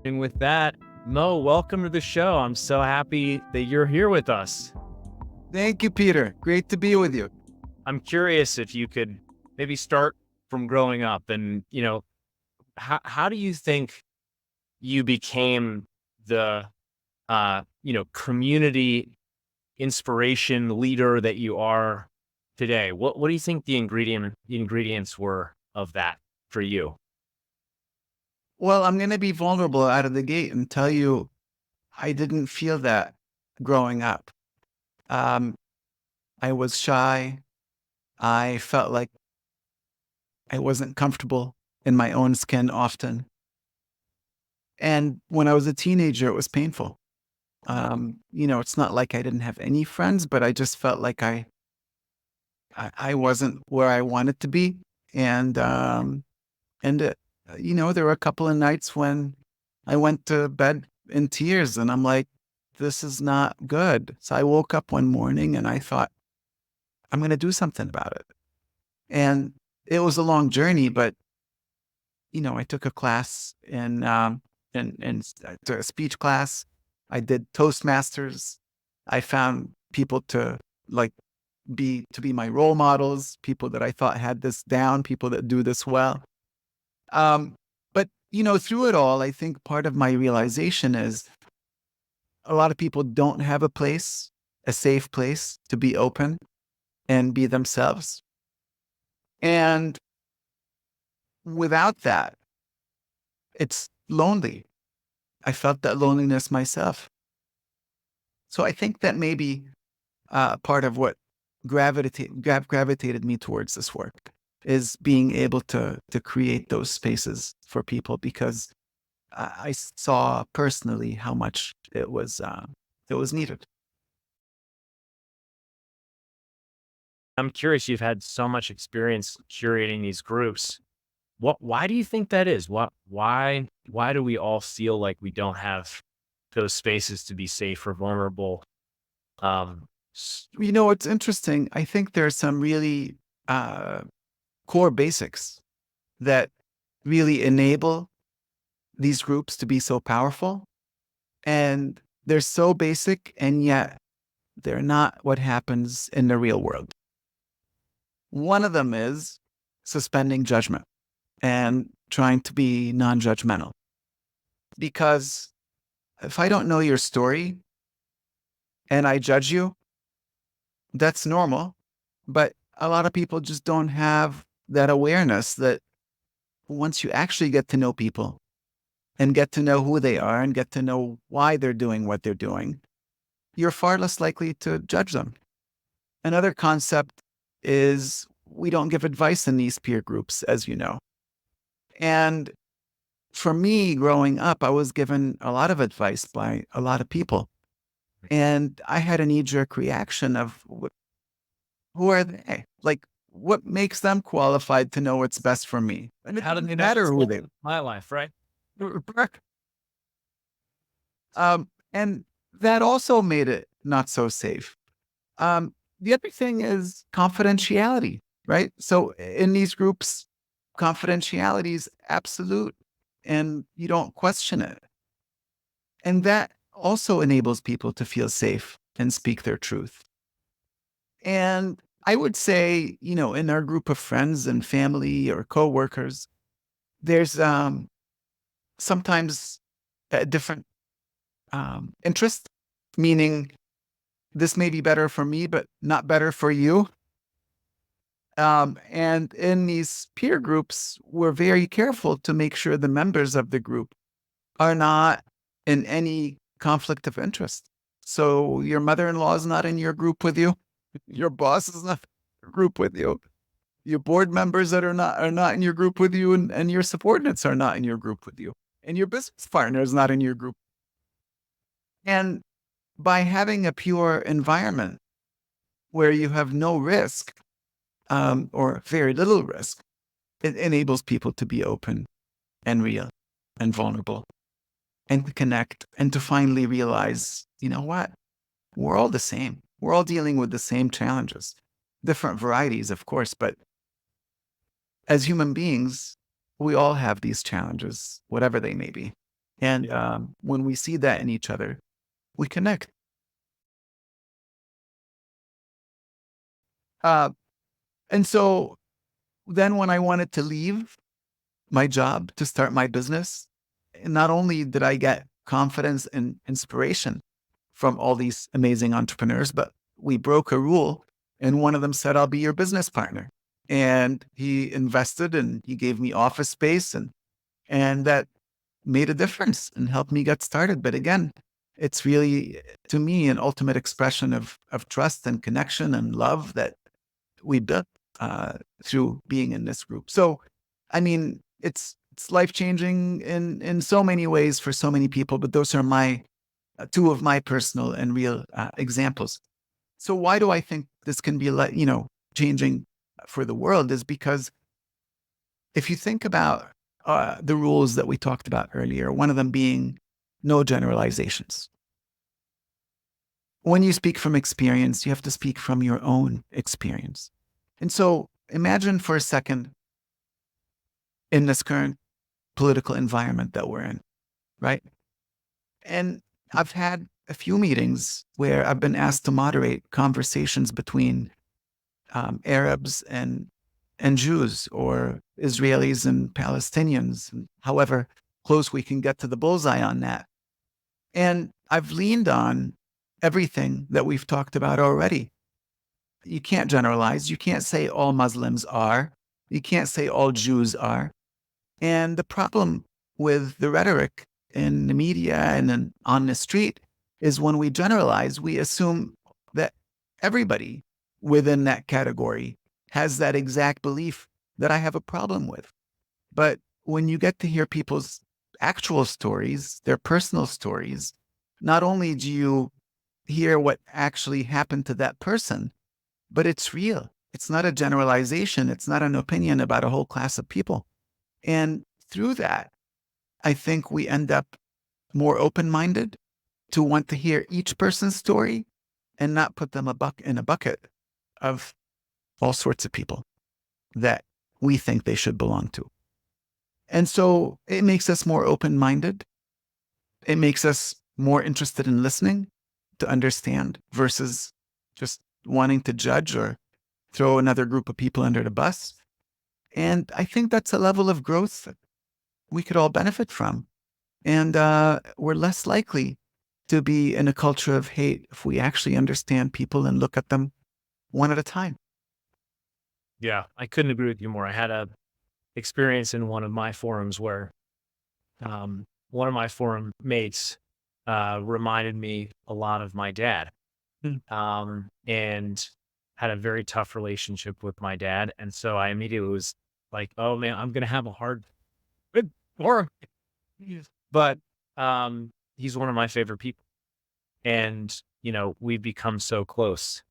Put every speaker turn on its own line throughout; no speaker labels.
And with that, Mo, welcome to the show. I'm so happy that you're here with us.
Thank you, Peter. Great to be with you.
I'm curious if you could maybe start from growing up and, how do you think you became the, community inspiration leader that you are today? What do you think the ingredients were of that for you?
Well, I'm going to be vulnerable out of the gate and tell you I didn't feel that growing up. Um, I was shy. I felt like I wasn't comfortable in my own skin often. And when I was a teenager, it was painful. It's not like I didn't have any friends, but I just felt like I wasn't where I wanted to be. And, um, and there were a couple of nights when I went to bed in tears and I'm like, this is not good. So I woke up one morning and I thought, I'm going to do something about it. And it was a long journey, but, I took a class a speech class. I did Toastmasters. I found people to like to be my role models, people that I thought had this down, people that do this well. But through it all, I think part of my realization is a lot of people don't have a safe place to be open and be themselves. And without that, it's lonely. I felt that loneliness myself. So I think that maybe part of what gravitated me towards this work is being able to create those spaces for people because I saw personally how much it was needed.
I'm curious, you've had so much experience curating these groups. Why do you think that is? Why do we all feel like we don't have those spaces to be safe or vulnerable? Um,
It's interesting. I think there are some really core basics that really enable these groups to be so powerful. And they're so basic, and yet they're not what happens in the real world. One of them is suspending judgment and trying to be non judgmental. Because if I don't know your story and I judge you, that's normal. But a lot of people just don't have that awareness that once you actually get to know people and get to know who they are and get to know why they're doing what they're doing, you're far less likely to judge them. Another concept is we don't give advice in these peer groups, as you know. And for me, growing up, I was given a lot of advice by a lot of people. And I had a knee jerk reaction of who are they? Like, what makes them qualified to know what's best for me? And it
how do
doesn't
they know
matter
what's
who
going
they
on in my life, right?
and that also made it not so safe. The other thing is confidentiality, right? So in these groups, confidentiality is absolute and you don't question it. And that also enables people to feel safe and speak their truth. And I would say, in our group of friends and family or coworkers, there's sometimes a different interest, meaning this may be better for me, but not better for you. And in these peer groups, we're very careful to make sure the members of the group are not in any conflict of interest. So your mother-in-law is not in your group with you. Your boss is not in your group with you. Your board members that are not in your group with you, and your subordinates are not in your group with you. And your business partner is not in your group. And by having a pure environment where you have no risk, or very little risk, it enables people to be open and real and vulnerable and to connect and to finally realize, you know what? We're all the same. We're all dealing with the same challenges, different varieties, of course, but as human beings, we all have these challenges, whatever they may be. And when we see that in each other, we connect. Uh, and so then when I wanted to leave my job to start my business, not only did I get confidence and inspiration from all these amazing entrepreneurs, but we broke a rule. And one of them said, I'll be your business partner. And he invested and he gave me office space, and that made a difference and helped me get started. But again, it's really, to me, an ultimate expression of trust and connection and love that we built through being in this group. So, I mean, it's life changing in so many ways for so many people. But those are my two of my personal and real examples. So, why do I think this can be changing for the world? Is because if you think about the rules that we talked about earlier, one of them being no generalizations. When you speak from experience, you have to speak from your own experience. And so imagine for a second in this current political environment that we're in, right? And I've had a few meetings where I've been asked to moderate conversations between Arabs and Jews, or Israelis and Palestinians, however close we can get to the bullseye on that. And I've leaned on everything that we've talked about already. You can't generalize. You can't say all Muslims are. You can't say all Jews are. And the problem with the rhetoric in the media and then on the street is when we generalize, we assume that everybody within that category has that exact belief that I have a problem with. But when you get to hear people's actual stories, their personal stories, not only do you hear what actually happened to that person, but it's real. It's not a generalization. It's not an opinion about a whole class of people. And through that, I think we end up more open minded to want to hear each person's story and not put them in a bucket of all sorts of people that we think they should belong to. And so it makes us more open minded. It makes us more interested in listening to understand versus just wanting to judge or throw another group of people under the bus. And I think that's a level of growth that we could all benefit from. And we're less likely to be in a culture of hate if we actually understand people and look at them one at a time.
Yeah, I couldn't agree with you more. I had a experience in one of my forums where one of my forum mates reminded me a lot of my dad,
Mm.
and had a very tough relationship with my dad. And so I immediately was like, oh man, I'm going to have a hard with forum. Yes. But he's one of my favorite people. And, we've become so close.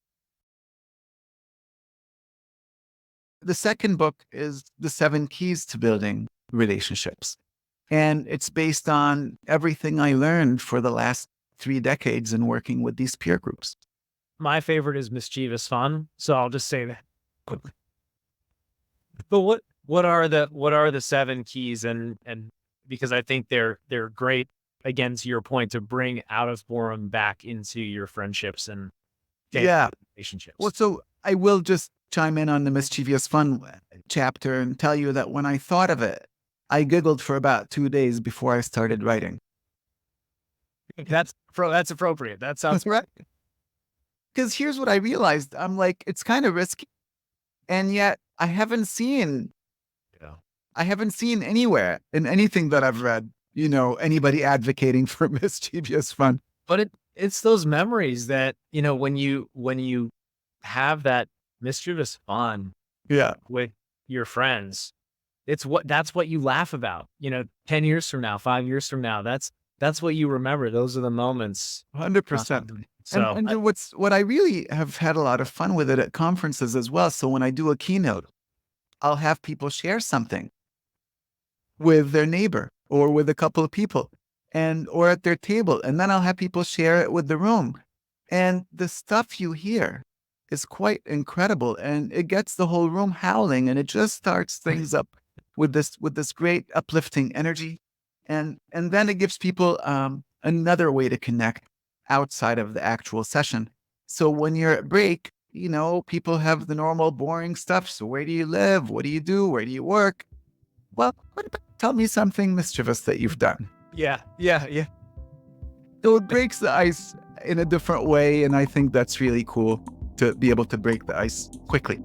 The second book is The 7 Keys to Building Relationships. And it's based on everything I learned for the last 3 decades in working with these peer groups.
My favorite is mischievous fun. So I'll just say that quickly. But what are the 7 keys, and because I think they're great, again, to your point, to bring out of forum back into your friendships and family
Yeah. Well,
relationships.
so I will just chime in on the mischievous fun chapter and tell you that when I thought of it, I giggled for about 2 days before I started writing.
That's appropriate. That sounds
Right. Because here's what I realized. I'm like, it's kind of risky. And yet
yeah.
I haven't seen anywhere in anything that I've read, anybody advocating for mischievous fun.
But it's those memories that, when you have that mischievous fun
Yeah.
with your friends, that's what you laugh about, 10 years from now, 5 years from now. That's what you remember. Those are the moments.
100%. And
So
and what I really have had a lot of fun with it at conferences as well. So when I do a keynote, I'll have people share something with their neighbor or with a couple of people or at their table. And then I'll have people share it with the room. And the stuff you hear is quite incredible. And it gets the whole room howling, and it just starts things up with this great uplifting energy. And then it gives people another way to connect outside of the actual session. So when you're at break, people have the normal boring stuff. So where do you live? What do you do? Where do you work? Well, tell me something mischievous that you've done.
Yeah, yeah, yeah.
So it breaks the ice in a different way. And I think that's really cool to be able to break the ice quickly.